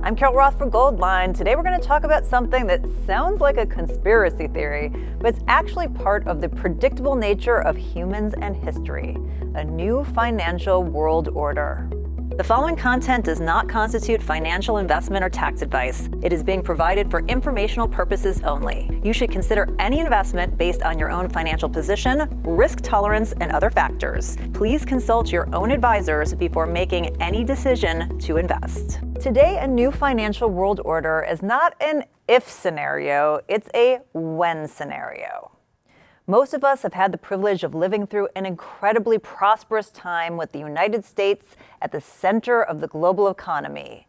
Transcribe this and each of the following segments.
I'm Carol Roth for Goldline. Today we're going to talk about something that sounds like a conspiracy theory, but it's actually part of the predictable nature of humans and history: a new financial world order. The following content does not constitute financial investment or tax advice. It is being provided for informational purposes only. You should consider any investment based on your own financial position, risk tolerance, and other factors. Please consult your own advisors before making any decision to invest. Today, a new financial world order is not an if scenario, it's a when scenario. Most of us have had the privilege of living through an incredibly prosperous time with the United States at the center of the global economy.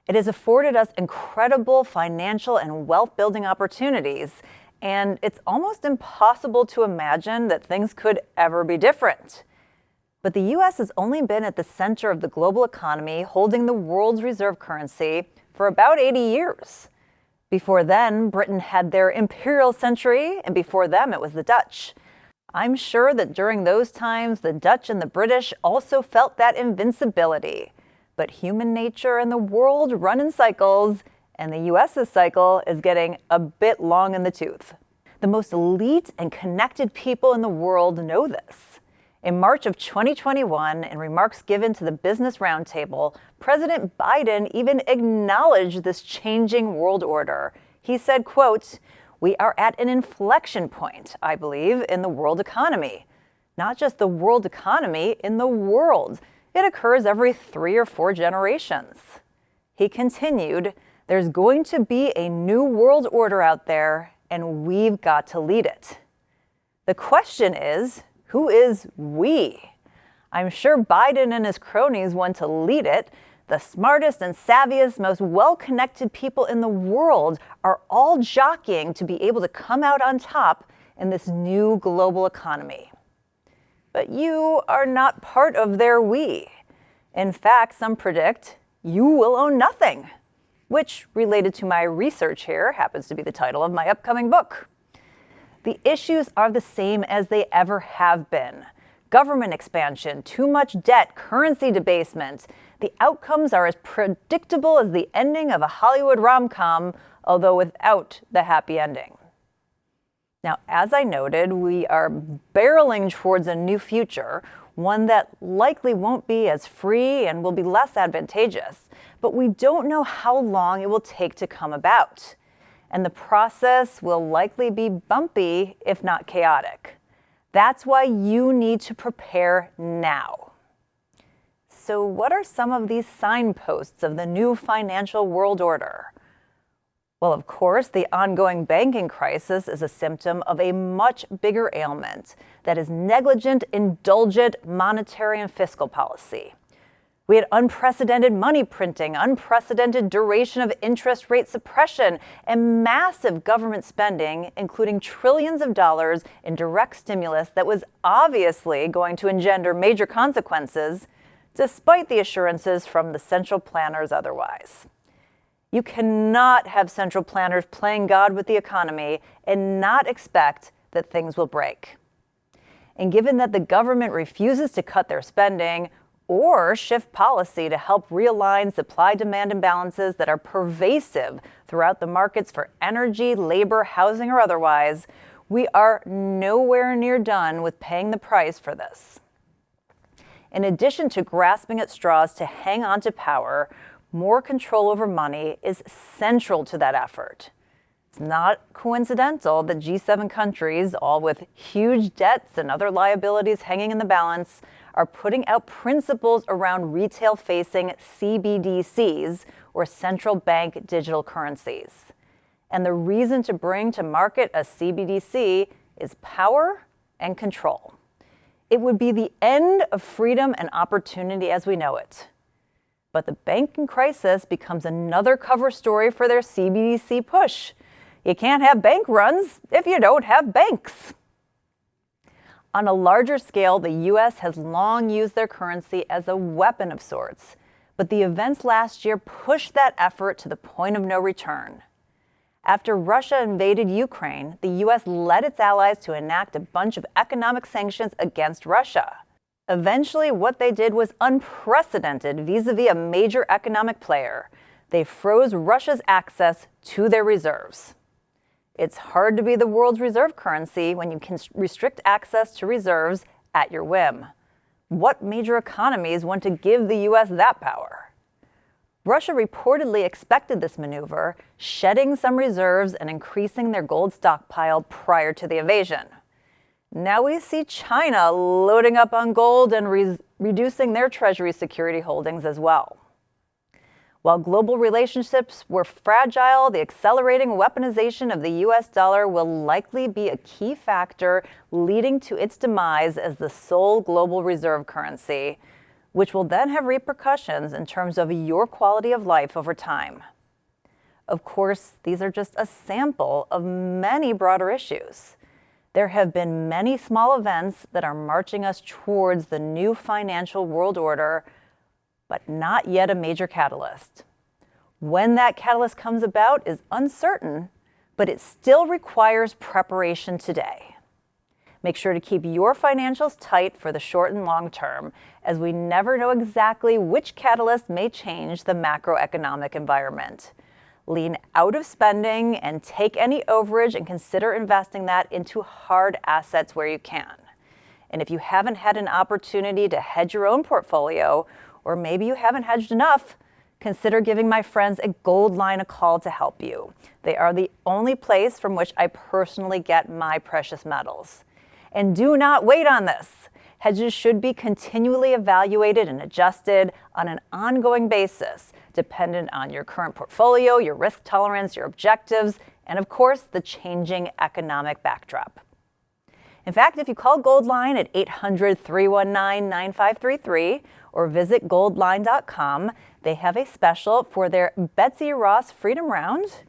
It has afforded us incredible financial and wealth-building opportunities, and it's almost impossible to imagine that things could ever be different. But the U.S. has only been at the center of the global economy, holding the world's reserve currency for about 80 years. Before then, Britain had their imperial century, and before them it was the Dutch. I'm sure that during those times, the Dutch and the British also felt that invincibility. But human nature and the world run in cycles, and the U.S.'s cycle is getting a bit long in the tooth. The most elite and connected people in the world know this. In March of 2021, in remarks given to the Business Roundtable, President Biden even acknowledged this changing world order. He said, quote, "We are at an inflection point, I believe, in the world economy. Not just the world economy, in the world. It occurs every 3 or 4 generations." He continued, "There's going to be a new world order out there, and we've got to lead it." The question is, who is we? I'm sure Biden and his cronies want to lead it. The smartest and savviest, most well-connected people in the world are all jockeying to be able to come out on top in this new global economy. But you are not part of their we. In fact, some predict you will own nothing, which, related to my research here, happens to be the title of my upcoming book. The issues are the same as they ever have been. Government expansion, too much debt, currency debasement. The outcomes are as predictable as the ending of a Hollywood rom-com, although without the happy ending. Now, as I noted, we are barreling towards a new future, one that likely won't be as free and will be less advantageous, but we don't know how long it will take to come about. And the process will likely be bumpy, if not chaotic. That's why you need to prepare now. So what are some of these signposts of the new financial world order? Well, of course, the ongoing banking crisis is a symptom of a much bigger ailment, that is negligent, indulgent monetary and fiscal policy. We had unprecedented money printing, unprecedented duration of interest rate suppression, and massive government spending, including trillions of dollars in direct stimulus that was obviously going to engender major consequences, despite the assurances from the central planners otherwise. You cannot have central planners playing God with the economy and not expect that things will break. And given that the government refuses to cut their spending or shift policy to help realign supply-demand imbalances that are pervasive throughout the markets for energy, labor, housing, or otherwise, we are nowhere near done with paying the price for this. In addition to grasping at straws to hang on to power, more control over money is central to that effort. It's not coincidental that G7 countries, all with huge debts and other liabilities hanging in the balance, are putting out principles around retail-facing CBDCs, or central bank digital currencies. And the reason to bring to market a CBDC is power and control. It would be the end of freedom and opportunity as we know it. But the banking crisis becomes another cover story for their CBDC push. You can't have bank runs if you don't have banks. On a larger scale, the U.S. has long used their currency as a weapon of sorts, but the events last year pushed that effort to the point of no return. After Russia invaded Ukraine, the U.S. led its allies to enact a bunch of economic sanctions against Russia. Eventually, what they did was unprecedented vis-a-vis a major economic player. They froze Russia's access to their reserves. It's hard to be the world's reserve currency when you can restrict access to reserves at your whim. What major economies want to give the U.S. that power? Russia reportedly expected this maneuver, shedding some reserves and increasing their gold stockpile prior to the invasion. Now we see China loading up on gold and reducing their treasury security holdings as well. While global relationships were fragile, the accelerating weaponization of the U.S. dollar will likely be a key factor leading to its demise as the sole global reserve currency, which will then have repercussions in terms of your quality of life over time. Of course, these are just a sample of many broader issues. There have been many small events that are marching us towards the new financial world order, but not yet a major catalyst. When that catalyst comes about is uncertain, but it still requires preparation today. Make sure to keep your financials tight for the short and long term, as we never know exactly which catalyst may change the macroeconomic environment. Lean out of spending and take any overage and consider investing that into hard assets where you can. And if you haven't had an opportunity to hedge your own portfolio, or maybe you haven't hedged enough, consider giving my friends at Goldline a call to help you. They are the only place from which I personally get my precious metals. And do not wait on this. Hedges should be continually evaluated and adjusted on an ongoing basis, dependent on your current portfolio, your risk tolerance, your objectives, and of course, the changing economic backdrop. In fact, if you call Goldline at 800-319-9533 or visit goldline.com, they have a special for their Betsy Ross Freedom Round,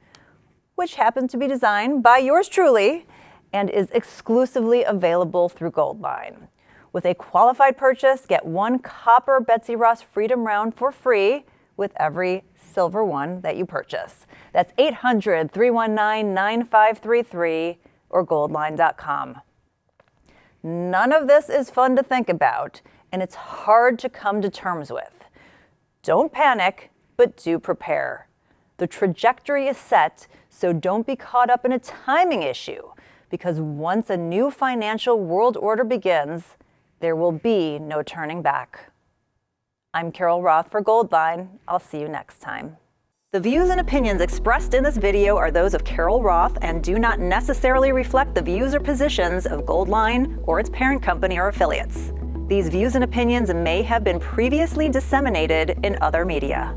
which happens to be designed by yours truly and is exclusively available through Goldline. With a qualified purchase, get one copper Betsy Ross Freedom Round for free with every silver one that you purchase. That's 800-319-9533 or goldline.com. None of this is fun to think about, and it's hard to come to terms with. Don't panic, but do prepare. The trajectory is set, so don't be caught up in a timing issue, because once a new financial world order begins, there will be no turning back. I'm Carol Roth for Goldline. I'll see you next time. The views and opinions expressed in this video are those of Carol Roth and do not necessarily reflect the views or positions of Goldline or its parent company or affiliates. These views and opinions may have been previously disseminated in other media.